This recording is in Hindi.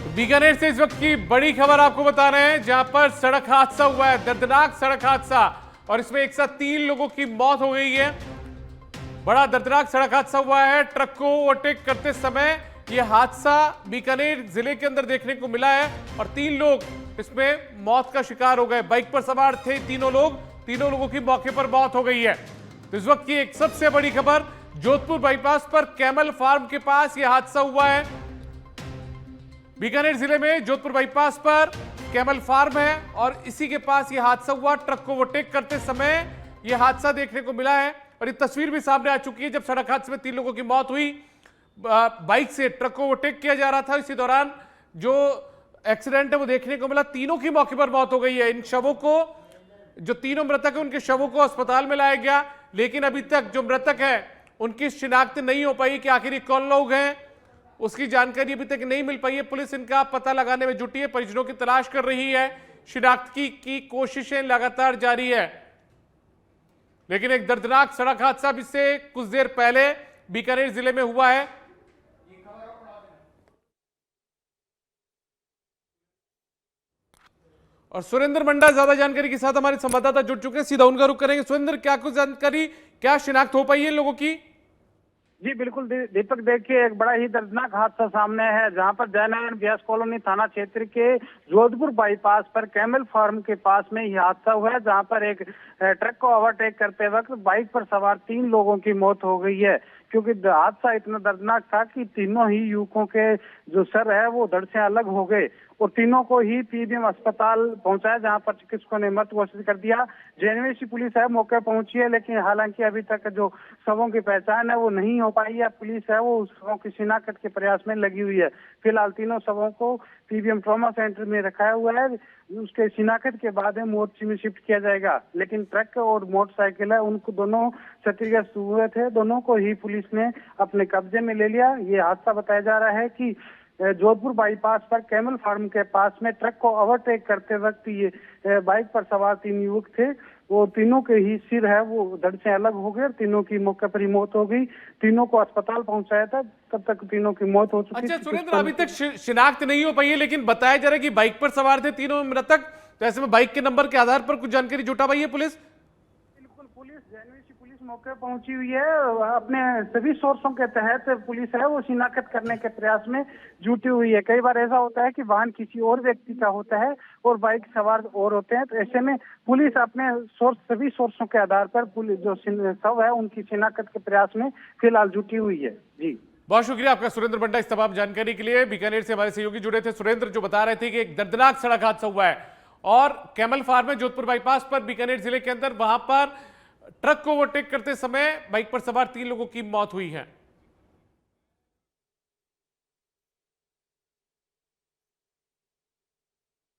बीकानेर से इस वक्त की बड़ी खबर आपको बता रहे हैं, जहां पर सड़क हादसा हुआ है, दर्दनाक सड़क हादसा, और इसमें एक साथ 3 लोगों की मौत हो गई है। बड़ा दर्दनाक सड़क हादसा हुआ है। ट्रक को ओवरटेक करते समय यह हादसा बीकानेर जिले के अंदर देखने को मिला है और 3 लोग इसमें मौत का शिकार हो गए। बाइक पर सवार थे तीनों लोगों की मौके पर मौत हो गई है। तो इस वक्त की एक सबसे बड़ी खबर, जोधपुर बाईपास पर कैमल फार्म के पास यह हादसा हुआ है। बीकानेर जिले में जोधपुर बाईपास पर कैमल फार्म है और इसी के पास यह हादसा हुआ। ट्रक को ओवरटेक करते समय यह हादसा देखने को मिला है और ये तस्वीर भी सामने आ चुकी है। जब सड़क हादसे में 3 लोगों की मौत हुई, बाइक से ट्रक को ओवरटेक किया जा रहा था, इसी दौरान जो एक्सीडेंट है वो देखने को मिला। तीनों की मौके पर मौत हो गई है। इन शवों को, जो तीनों मृतक है, उनके शवों को अस्पताल में लाया गया, लेकिन अभी तक जो मृतक है उनकी शिनाख्त नहीं हो पाई कि आखिर कौन लोग हैं, उसकी जानकारी अभी तक नहीं मिल पाई है। पुलिस इनका पता लगाने में जुटी है, परिजनों की तलाश कर रही है, शिनाख्त की कोशिशें लगातार जारी है। लेकिन एक दर्दनाक सड़क हादसा इससे कुछ देर पहले बीकानेर जिले में हुआ है। और सुरेंद्र मंडा ज्यादा जानकारी के साथ हमारे संवाददाता जुड़ चुके हैं, सीधा उनका रुख करेंगे। सुरेंद्र, क्या कुछ जानकारी, क्या शिनाख्त हो पाई है लोगों की? जी बिल्कुल दीपक, देखिए एक बड़ा ही दर्दनाक हादसा सामने है, जहां पर जयनारायण व्यास कॉलोनी थाना क्षेत्र के जोधपुर बाईपास पर कैमल फार्म के पास में यह हादसा हुआ है, जहां पर एक ट्रक को ओवरटेक करते वक्त बाइक पर सवार 3 लोगों की मौत हो गई है। क्योंकि हादसा इतना दर्दनाक था कि तीनों ही युवकों के जो सर है वो धड़ से अलग हो गए और तीनों को ही पीबीएम अस्पताल पहुंचाया, जहां पर चिकित्सकों ने मृत घोषित कर दिया। जेएनवीसी पुलिस है मौके पहुंची है, लेकिन हालांकि अभी तक जो शवों की पहचान है वो नहीं हो पाई है। पुलिस है वो उस शवों की शिनाख्त के प्रयास में लगी हुई है। फिलहाल तीनों शवों को पीबीएम ट्रॉमा सेंटर में रखाया हुआ है, उसके शिनाख्त के बाद है मोर्ची में शिफ्ट किया जाएगा। लेकिन ट्रक और मोटरसाइकिल है, उनको दोनों क्षतिग्रस्त हुए थे, दोनों को ही पुलिस ने अपने कब्जे में ले लिया। ये हादसा बताया जा रहा है कि जोधपुर बाईपास पर कैमल फार्म के पास में ट्रक को ओवरटेक करते वक्त ये बाइक पर सवार 3 युवक थे, वो तीनों के ही सिर है वो धड़ से अलग हो गए, तीनों की मौके पर ही मौत हो गई। तीनों को अस्पताल पहुंचाया था, तब तक तीनों की मौत हो चुकी। अच्छा सुरेंद्र, अभी तक शिनाख्त नहीं हो पाई है, लेकिन बताया जा रहा है कि बाइक पर सवार थे तीनों मृतक, तो ऐसे में बाइक के नंबर के आधार पर कुछ जानकारी जुटा पाई है पुलिस? बिल्कुल, पुलिस मौके पहुंची हुई है। अपने सभी सोर्सों के तहत पुलिस है वो शिनाख्त करने के प्रयास में जुटी हुई है। कई बार ऐसा होता है कि वाहन किसी और व्यक्ति का होता है और बाइक सवार और होते हैं, तो ऐसे में पुलिस अपने सभी सोर्सों के आधार पर पुलिस जो शव है उनकी शिनाख्त के प्रयास में फिलहाल जुटी हुई है। जी बहुत शुक्रिया आपका सुरेंद्र बंडा इस तमाम जानकारी के लिए। बीकानेर से हमारे सहयोगी जुड़े थे सुरेंद्र, जो बता रहे थे कि एक दर्दनाक सड़क हादसा हुआ है और कैमल फार्म है जोधपुर बाईपास पर बीकानेर जिले के अंदर, वहां पर ट्रक को ओवरटेक करते समय बाइक पर सवार 3 लोगों की मौत हुई है।